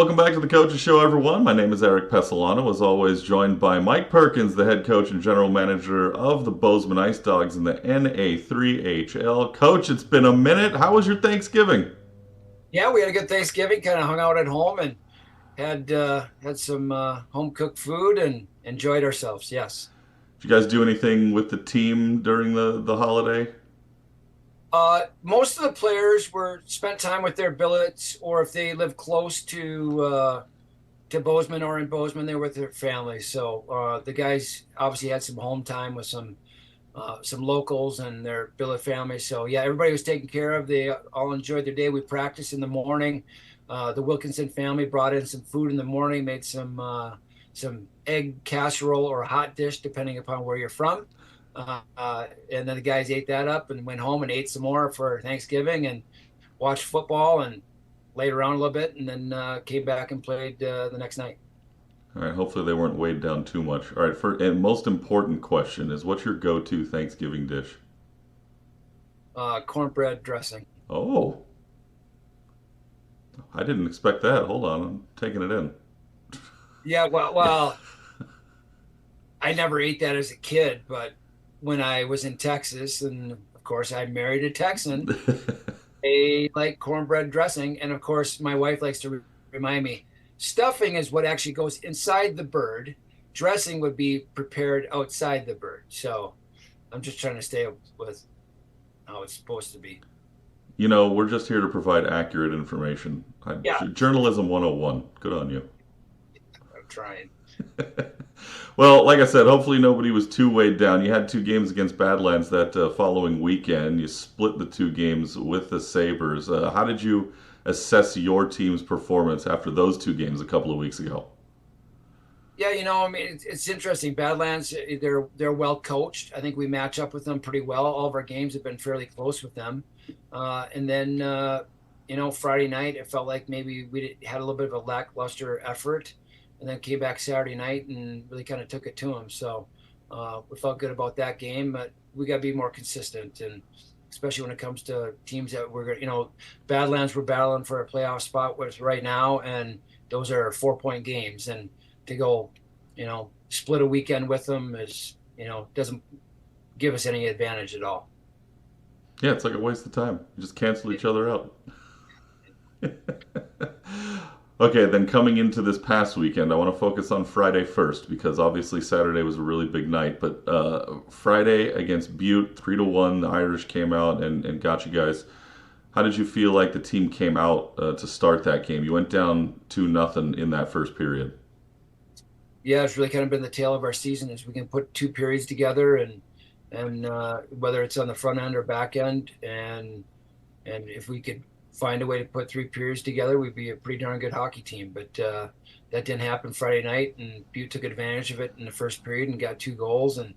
welcome back to the Coaches Show, everyone. My name is Eric Pesolano, as always, joined by Mike Perkins, the head coach and general manager of the Bozeman Icedogs in the NA3HL. Coach, it's been a minute. How was your Thanksgiving? Yeah, we had a good Thanksgiving. Kind of hung out at home and had some home cooked food and enjoyed ourselves. Yes. Did you guys do anything with the team during the holiday? Most of the players were spent time with their billets, or if they live close to Bozeman or in Bozeman, they were with their families. So the guys obviously had some home time with some locals and their billet families. So yeah, everybody was taken care of. They all enjoyed their day. We practiced in the morning. The Wilkinson family brought in some food in the morning, made some egg casserole or a hot dish, depending upon where you're from. And then the guys ate that up and went home and ate some more for Thanksgiving and watched football and laid around a little bit, and then came back and played the next night. All right, hopefully they weren't weighed down too much. All right, and most important question is what's your go-to Thanksgiving dish? Cornbread dressing. Oh, I didn't expect that. Hold on, I'm taking it in. Yeah, well, I never ate that as a kid, but when I was in Texas, and of course I married a Texan, they like cornbread dressing, and of course my wife likes to remind me, stuffing is what actually goes inside the bird. Dressing would be prepared outside the bird. So I'm just trying to stay with how it's supposed to be. We're just here to provide accurate information. Yeah, Journalism 101. Good on you. I'm trying. Well, like I said, hopefully nobody was too weighed down. You had two games against Badlands that following weekend. You split the two games with the Sabres. How did you assess your team's performance after those two games a couple of weeks ago? Yeah, I mean, it's interesting. Badlands, they're well coached. I think we match up with them pretty well. All of our games have been fairly close with them. And then, Friday night, it felt like maybe had a little bit of a lackluster effort, and then came back Saturday night and really kind of took it to them. So we felt good about that game, but we got to be more consistent, and especially when it comes to teams that Badlands, we're battling for a playoff spot with right now, and those are 4 point games, and to go, split a weekend with them is, doesn't give us any advantage at all. Yeah, it's like a waste of time. You just cancel each other out. Okay, then coming into this past weekend, I want to focus on Friday first because obviously Saturday was a really big night. But Friday against Butte, 3-1, the Irish came out and got you guys. How did you feel like the team came out to start that game? You went down 2-0 in that first period. Yeah, it's really kind of been the tale of our season is we can put two periods together, and whether it's on the front end or back end, and if we could find a way to put three periods together, we'd be a pretty darn good hockey team. But that didn't happen Friday night, and Butte took advantage of it in the first period and got two goals, and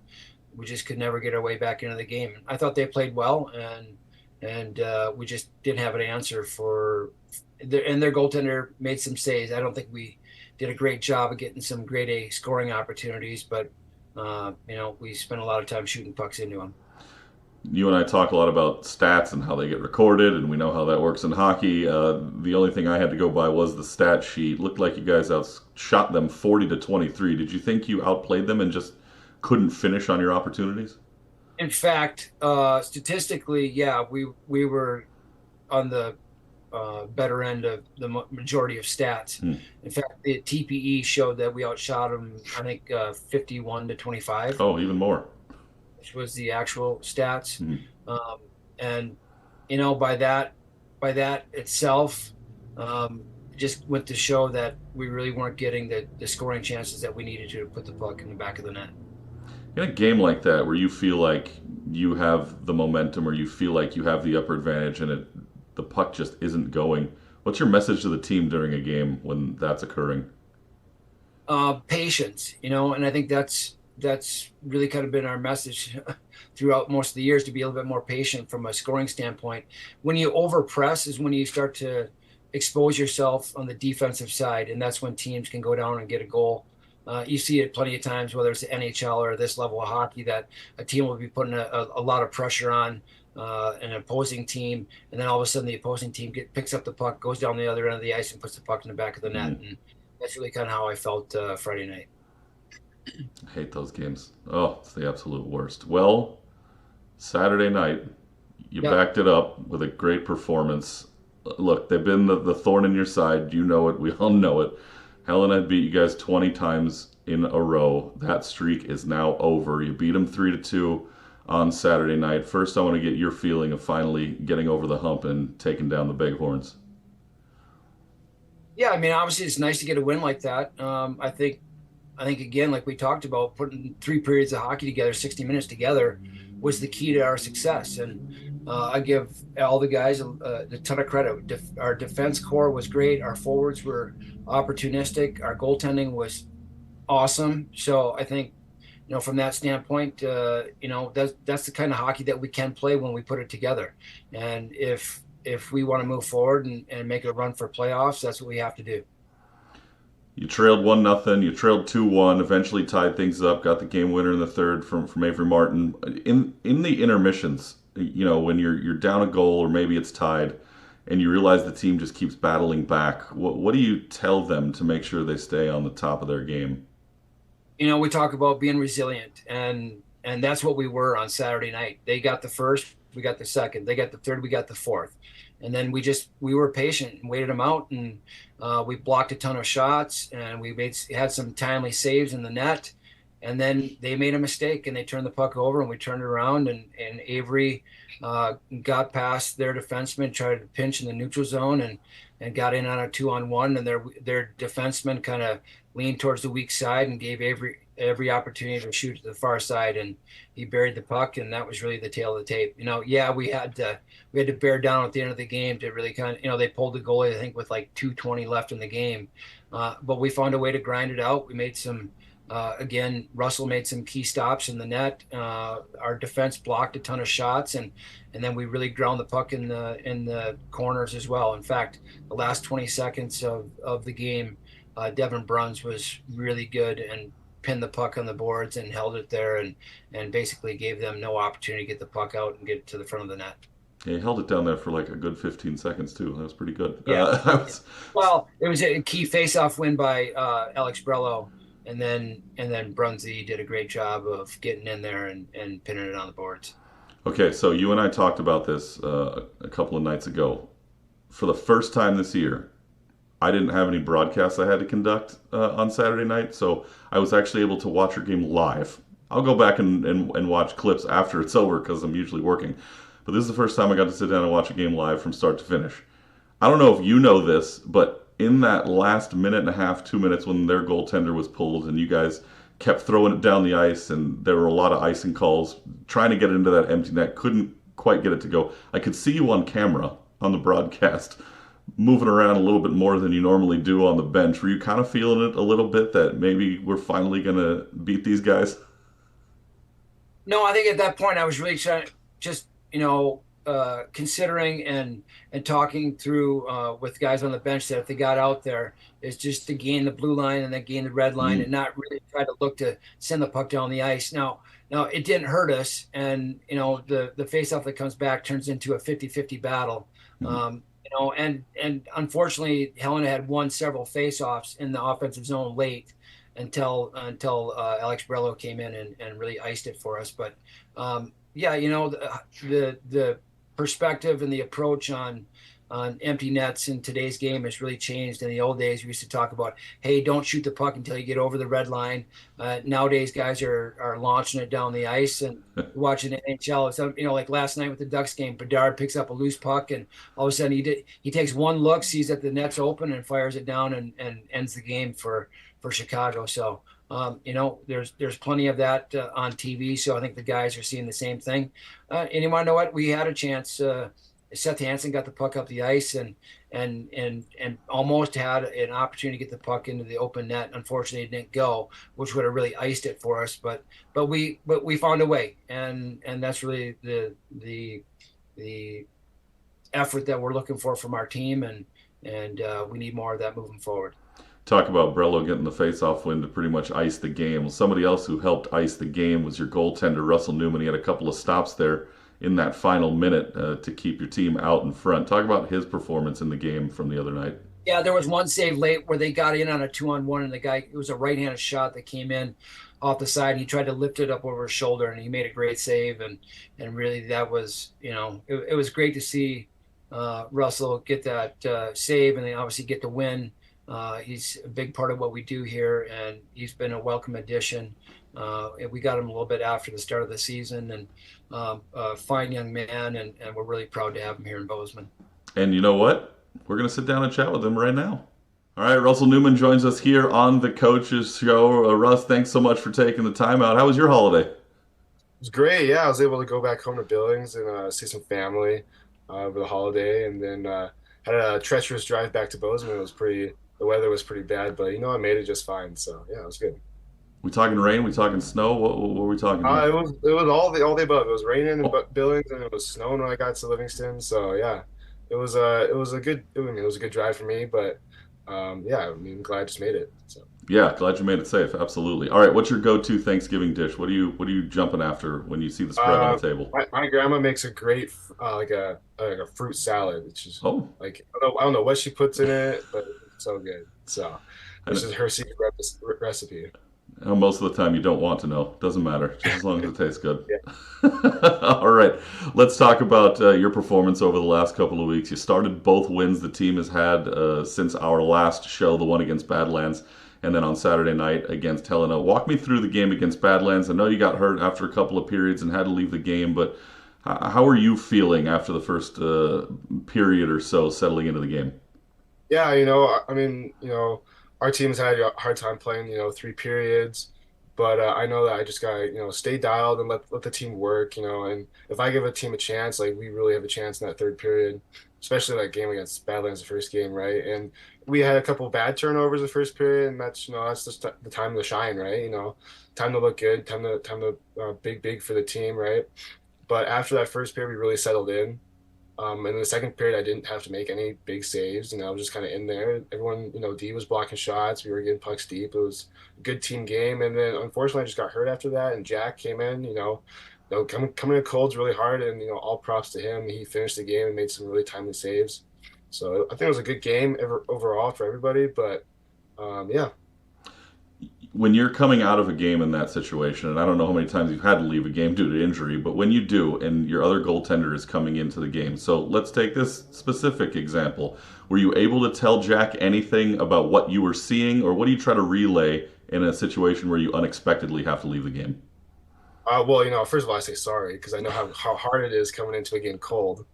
we just could never get our way back into the game. I thought they played well, and we just didn't have an answer and their goaltender made some saves. I don't think we did a great job of getting some grade A scoring opportunities, but we spent a lot of time shooting pucks into them. You and I talk a lot about stats and how they get recorded, and we know how that works in hockey. The only thing I had to go by was the stat sheet. Looked like you guys outshot them 40-23. Did you think you outplayed them and just couldn't finish on your opportunities? In fact, statistically, yeah, we were on the better end of the majority of stats. Hmm. In fact, the TPE showed that we outshot them, I think, 51-25, Oh, even more. which was the actual stats. Hmm. Um, and by that itself, just went to show that we really weren't getting the scoring chances that we needed to put the puck in the back of the net. In a game like that, where you feel like you have the momentum or you feel like you have the upper advantage and the puck just isn't going, what's your message to the team during a game when that's occurring? Patience, and I think that's really kind of been our message throughout most of the years, to be a little bit more patient from a scoring standpoint. When you overpress is when you start to expose yourself on the defensive side, and that's when teams can go down and get a goal. You see it plenty of times, whether it's the NHL or this level of hockey, that a team will be putting a lot of pressure on an opposing team, and then all of a sudden the opposing team picks up the puck, goes down the other end of the ice, and puts the puck in the back of the net. Mm, And that's really kind of how I felt Friday night. I hate those games. Oh, it's the absolute worst. Well, Saturday night, you Yeah. backed it up with a great performance. Look, they've been the thorn in your side. You know it. We all know it. Helena beat you guys 20 times in a row. That streak is now over. You beat them 3-2 on Saturday night. First, I want to get your feeling of finally getting over the hump and taking down the Bighorns. Yeah, I mean, obviously it's nice to get a win like that. I think again, like we talked about, putting 3 periods of hockey together, 60 minutes together, was the key to our success. And I give all the guys a ton of credit. Our defense core was great. Our forwards were opportunistic. Our goaltending was awesome. So I think, from that standpoint, that's the kind of hockey that we can play when we put it together. And if we want to move forward and make a run for playoffs, that's what we have to do. You trailed 1-0. You trailed 2-1. Eventually tied things up. Got the game winner in the third from Avery Martin. In the intermissions, when you're down a goal or maybe it's tied, and you realize the team just keeps battling back. What do you tell them to make sure they stay on the top of their game? We talk about being resilient, and that's what we were on Saturday night. They got the first, we got the second. They got the third, we got the fourth. And then we were patient and waited them out, and we blocked a ton of shots, and had some timely saves in the net. And then they made a mistake and they turned the puck over, and we turned it around, and Avery got past their defenseman, tried to pinch in the neutral zone, and got in on a 2-on-1, and their defenseman kind of leaned towards the weak side and gave Avery every opportunity to shoot to the far side, and he buried the puck, and that was really the tail of the tape. Yeah, we had to bear down at the end of the game to really they pulled the goalie, I think, with like 2:20 left in the game, but we found a way to grind it out. We made some. Again, Russell made some key stops in the net. Our defense blocked a ton of shots, and then we really ground the puck in the corners as well. In fact, the last 20 seconds of the game, Devin Bruns was really good and pinned the puck on the boards and held it there, and basically gave them no opportunity to get the puck out and get to the front of the net. Yeah, he held it down there for like a good 15 seconds too. That was pretty good. Yeah. I Yeah. was, Well, it was a key face-off win by Alex Brello, and then Brunsey did a great job of getting in there and pinning it on the boards. okay, so you and I talked about this a couple of nights ago. For the first time this year, I didn't have any broadcasts I had to conduct on Saturday night, so I was actually able to watch your game live. I'll go back and watch clips after it's over because I'm usually working. But this is the first time I got to sit down and watch a game live from start to finish. I don't know if you know this, but in that last minute and a half, 2 minutes when their goaltender was pulled and you guys kept throwing it down the ice and there were a lot of icing calls, trying to get it into that empty net, couldn't quite get it to go. I could see you on camera on the broadcast moving around a little bit more than you normally do on the bench. Were you kind of feeling it a little bit that maybe we're finally going to beat these guys? No, I think at that point I was really trying, just considering and talking through with guys on the bench, that if they got out there, is just to gain the blue line and then gain the red line, Mm, and not really try to look to send the puck down the ice. Now it didn't hurt us, and the faceoff that comes back turns into a 50-50 battle. mm. And unfortunately, Helena had won several faceoffs in the offensive zone late until Alex Brello came in and really iced it for us. But yeah, the perspective and the approach on empty nets in today's game has really changed. In the old days, we used to talk about, hey, don't shoot the puck until you get over the red line. Nowadays, guys are launching it down the ice, and watching the NHL. It's, like last night with the Ducks game, Bedard picks up a loose puck, and all of a sudden he takes one look, sees that the net's open, and fires it down, and ends the game for Chicago. So there's plenty of that on TV. So I think the guys are seeing the same thing. And you want to know what? We had a chance. Seth Hansen got the puck up the ice, and almost had an opportunity to get the puck into the open net. Unfortunately, it didn't go, which would have really iced it for us. But we found a way, and that's really the effort that we're looking for from our team, and we need more of that moving forward. Talk about Brello getting the face-off win to pretty much ice the game. Well, somebody else who helped ice the game was your goaltender, Russell Newman. He had a couple of stops there in that final minute to keep your team out in front. Talk about his performance in the game from the other night. Yeah, there was one save late where they got in on a 2-on-1, and the guy, it was a right-handed shot that came in off the side. And he tried to lift it up over his shoulder, and he made a great save. And really, that was, it was great to see Russell get that save, and then obviously get the win. He's a big part of what we do here, and he's been a welcome addition. And we got him a little bit after the start of the season, and a fine young man, and we're really proud to have him here in Bozeman. And you know what? We're going to sit down and chat with him right now. All right, Russell Newman joins us here on the Coaches Show. Russ, thanks so much for taking the time out. How was your holiday? It was great. Yeah, I was able to go back home to Billings and see some family over the holiday, and then had a treacherous drive back to Bozeman. The weather was pretty bad, but I made it just fine. So yeah, it was good. We talking rain? We talking snow? What were we talking about? It was all the above. It was raining in Oh, Billings, and it was snowing when I got to Livingston. So yeah, it was a good it was a good drive for me. But yeah, I mean, glad I just made it. So. yeah, glad you made it safe. Absolutely. All right, what's your go-to Thanksgiving dish? What are you jumping after when you see the spread on the table? My grandma makes a great like a fruit salad, which is Oh, like I don't know what she puts in it, but it's so good. So this and is her secret recipe. most of the time you don't want to know. Doesn't matter, just as long as it tastes good. Yeah. All right, let's talk about your performance over the last couple of weeks. You started both wins the team has had since our last show, the one against Badlands, and then on Saturday night against Helena. Walk me through the game against Badlands. I know you got hurt after a couple of periods and had to leave the game, but how are you feeling after the first period or so settling into the game? Yeah, I mean, our team's had a hard time playing, 3 periods, but I know that I just gotta, stay dialed and let the team work, and if I give a team a chance, like we really have a chance in that third period, especially that game against Badlands, the first game, right? And we had a couple of bad turnovers the first period, and that's just the time to shine, right? Time to look good, time to big for the team, right? But after that first period, we really settled in. And in the second period, I didn't have to make any big saves. I was just kind of in there. Everyone, D was blocking shots. We were getting pucks deep. It was a good team game. And then unfortunately, I just got hurt after that. And Jack came in, coming in cold's really hard. And, all props to him. He finished the game and made some really timely saves. So I think it was a good game overall for everybody. But yeah. When you're coming out of a game in that situation, and I don't know how many times you've had to leave a game due to injury, but when you do, and your other goaltender is coming into the game, so let's take this specific example. Were you able to tell Jack anything about what you were seeing, or what do you try to relay in a situation where you unexpectedly have to leave the game? Well, first of all, I say sorry because I know how hard it is coming into a game cold.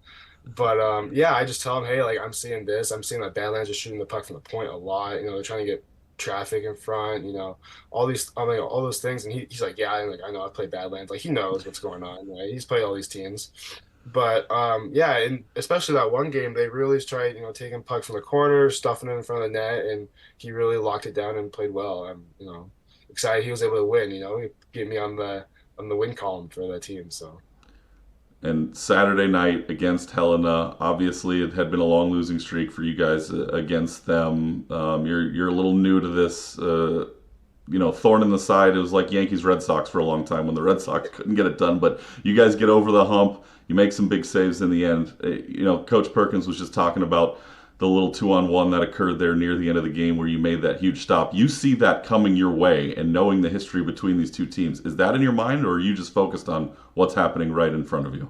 But yeah, I just tell him, hey, like I'm seeing this. I'm seeing that Badlands are shooting the puck from the point a lot. They're trying to get traffic in front. All those things. And he's like, yeah, I know I play Badlands. Like he knows what's going on. Right? He's played all these teams. But yeah, and especially that one game, they really tried, taking puck from the corner, stuffing it in front of the net, and he really locked it down and played well. I'm, excited he was able to win. He get me on the win column for the team. So. And Saturday night against Helena, obviously it had been a long losing streak for you guys against them. You're a little new to this, thorn in the side. It was like Yankees Red Sox for a long time when the Red Sox couldn't get it done. But you guys get over the hump. You make some big saves in the end. Coach Perkins was just talking about the little 2-on-1 that occurred there near the end of the game where you made that huge stop. You see that coming your way, and knowing the history between these two teams, is that in your mind, or are you just focused on what's happening right in front of you?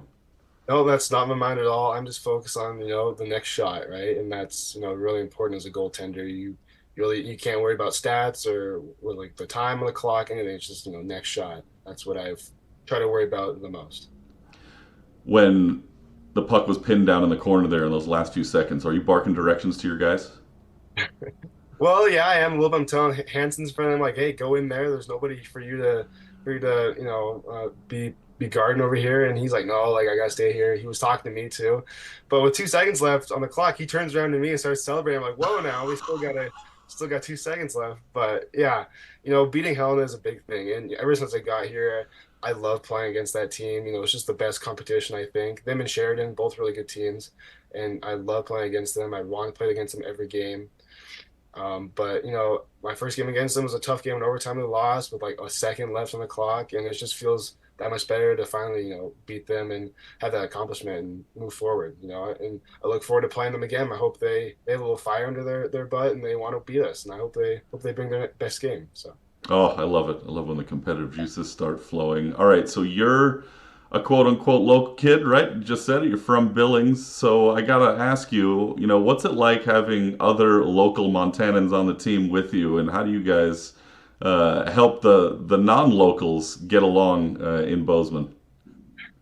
No, that's not my mind at all. I'm just focused on, the next shot, right? And that's, really important as a goaltender. You can't worry about stats or like the time on the clock, anything. It's just, next shot. That's what I've tried to worry about the most. When the puck was pinned down in the corner there in those last few seconds, are you barking directions to your guys? Well, yeah, I am a little bit. I'm telling Hanson's friend, I'm like, hey, go in there. There's nobody for you to be guarding over here. And he's like, no, like I gotta stay here. He was talking to me too, but with 2 seconds left on the clock, he turns around to me and starts celebrating. I'm like, whoa, now we still got 2 seconds left. But yeah, beating Helena is a big thing. And ever since I got here, I love playing against that team. It's just the best competition, I think. Them and Sheridan, both really good teams, and I love playing against them. I want to play against them every game. But my first game against them was a tough game in overtime. We lost with like a second left on the clock, and it just feels that much better to finally beat them and have that accomplishment and move forward. And I look forward to playing them again. I hope they have a little fire under their butt and they want to beat us. And I hope they bring their best game. So. Oh, I love it. I love when the competitive juices start flowing. All right, so you're a quote unquote local kid, right? You just said it. You're from Billings. So I got to ask you, what's it like having other local Montanans on the team with you? And how do you guys help the non-locals get along in Bozeman?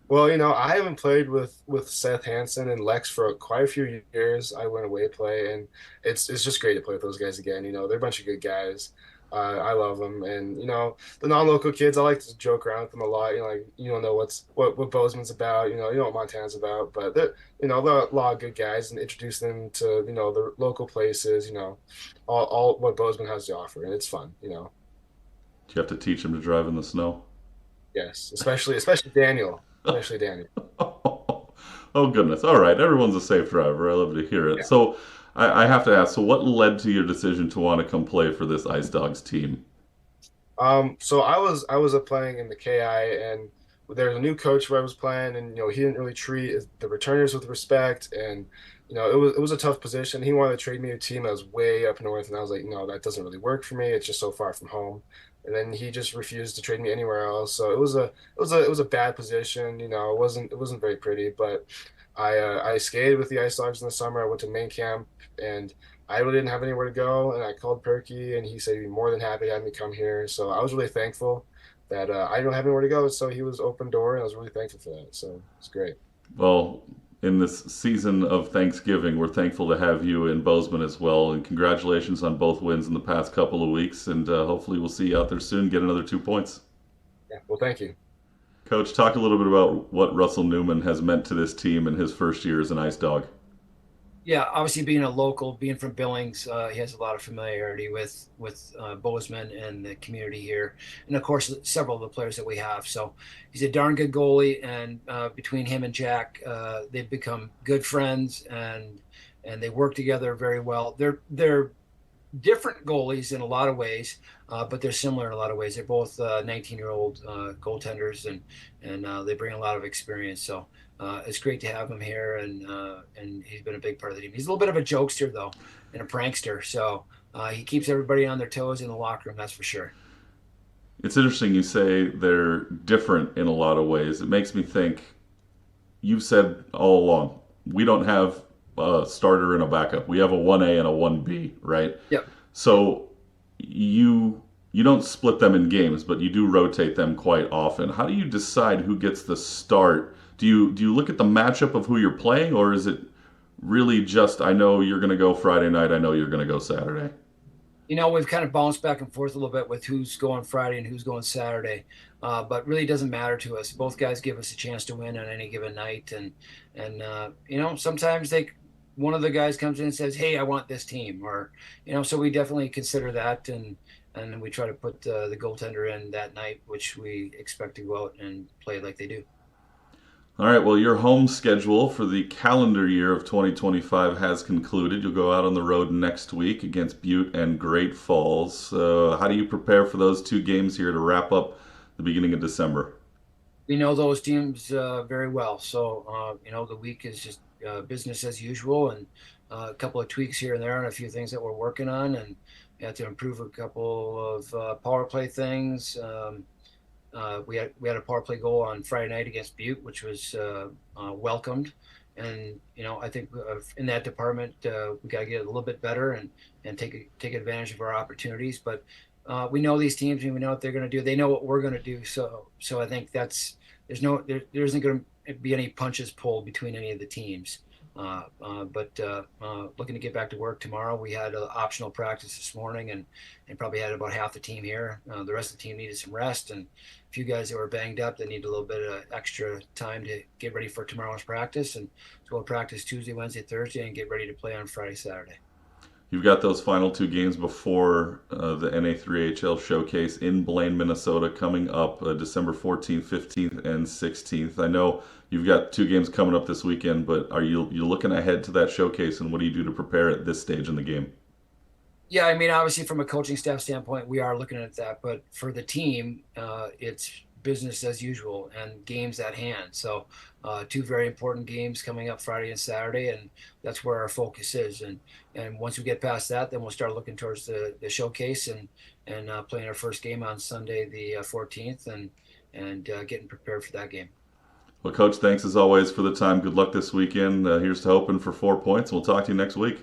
Well, I haven't played with Seth Hansen and Lex for quite a few years. I went away to play, and it's just great to play with those guys again. They're a bunch of good guys. I love them, and the non-local kids. I like to joke around with them a lot. Like you don't know what Bozeman's about. You know what Montana's about, but they're a lot of good guys, and introduce them to the local places. All what Bozeman has to offer, and it's fun. Do you have to teach them to drive in the snow? Yes, especially Daniel. Especially Daniel. Oh goodness! All right, everyone's a safe driver. I love to hear it. Yeah. So, I have to ask. So, what led to your decision to want to come play for this Ice Dogs team? So I was playing in the KI, and there was a new coach where I was playing, and he didn't really treat the returners with respect, and it was a tough position. He wanted to trade me to a team that was way up north, and I was like, no, that doesn't really work for me. It's just so far from home. And then he just refused to trade me anywhere else. So it was a bad position. It wasn't very pretty, but I skated with the Ice Dogs in the summer. I went to main camp, and I really didn't have anywhere to go. And I called Perky, and he said he'd be more than happy to have me come here. So I was really thankful that I don't have anywhere to go. So he was open door, and I was really thankful for that. So it's great. Well, in this season of Thanksgiving, we're thankful to have you in Bozeman as well. And congratulations on both wins in the past couple of weeks. And hopefully, we'll see you out there soon. Get another 2 points. Yeah. Well, thank you. Coach, talk a little bit about what Russell Newman has meant to this team in his first year as an Ice Dog. Yeah, obviously being a local, being from Billings, he has a lot of familiarity with Bozeman and the community here, and of course several of the players that we have. So he's a darn good goalie, and between him and Jack, they've become good friends, and they work together very well. They're different goalies in a lot of ways, but they're similar in a lot of ways. They're both 19-year-old goaltenders, and they bring a lot of experience. So it's great to have him here, and he's been a big part of the team. He's a little bit of a jokester though, and a prankster. So he keeps everybody on their toes in the locker room. That's for sure. It's interesting you say they're different in a lot of ways. It makes me think you've said all along we don't have a starter and a backup. We have a 1A and a 1B, right? Yep. So you don't split them in games, but you do rotate them quite often. How do you decide who gets the start? Do you look at the matchup of who you're playing, or is it really just I know you're going to go Friday night, I know you're going to go Saturday? We've kind of bounced back and forth a little bit with who's going Friday and who's going Saturday, but really doesn't matter to us. Both guys give us a chance to win on any given night, and sometimes one of the guys comes in and says, "Hey, I want this team," or so we definitely consider that, and we try to put the goaltender in that night, which we expect to go out and play like they do. All right, well, your home schedule for the calendar year of 2025 has concluded. You'll go out on the road next week against Butte and Great Falls. How do you prepare for those two games here to wrap up the beginning of December? We know those teams very well, so the week is just business as usual, and a couple of tweaks here and there, and a few things that we're working on, and we had to improve a couple of power play things. We had a power play goal on Friday night against Butte, which was welcomed, and I think in that department we got to get a little bit better and take advantage of our opportunities. But we know these teams, and we know what they're going to do. They know what we're going to do. So I think there isn't going to be any punches pulled between any of the teams. But looking to get back to work tomorrow. We had an optional practice this morning, and probably had about half the team here. The rest of the team needed some rest, and a few guys that were banged up that need a little bit of extra time to get ready for tomorrow's practice. And so we'll practice Tuesday, Wednesday, Thursday, and get ready to play on Friday, Saturday. You've got those final two games before the NA3HL showcase in Blaine, Minnesota, coming up December 14th, 15th, and 16th. I know you've got two games coming up this weekend, but are you looking ahead to that showcase, and what do you do to prepare at this stage in the game? Yeah, I mean, obviously from a coaching staff standpoint, we are looking at that, but for the team, it's business as usual and games at hand. So, two very important games coming up Friday and Saturday, and that's where our focus is. And once we get past that, then we'll start looking towards the showcase and playing our first game on Sunday the 14th, and getting prepared for that game. Well, Coach, thanks as always for the time. Good luck this weekend. Here's to hoping for 4 points. We'll talk to you next week.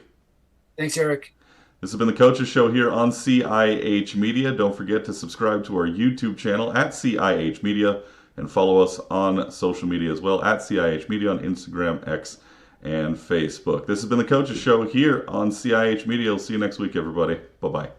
Thanks, Eric. This has been the Coaches Show here on CIH Media. Don't forget to subscribe to our YouTube channel at CIH Media and follow us on social media as well at CIH Media on Instagram, X, and Facebook. This has been the Coaches Show here on CIH Media. We'll see you next week, everybody. Bye-bye.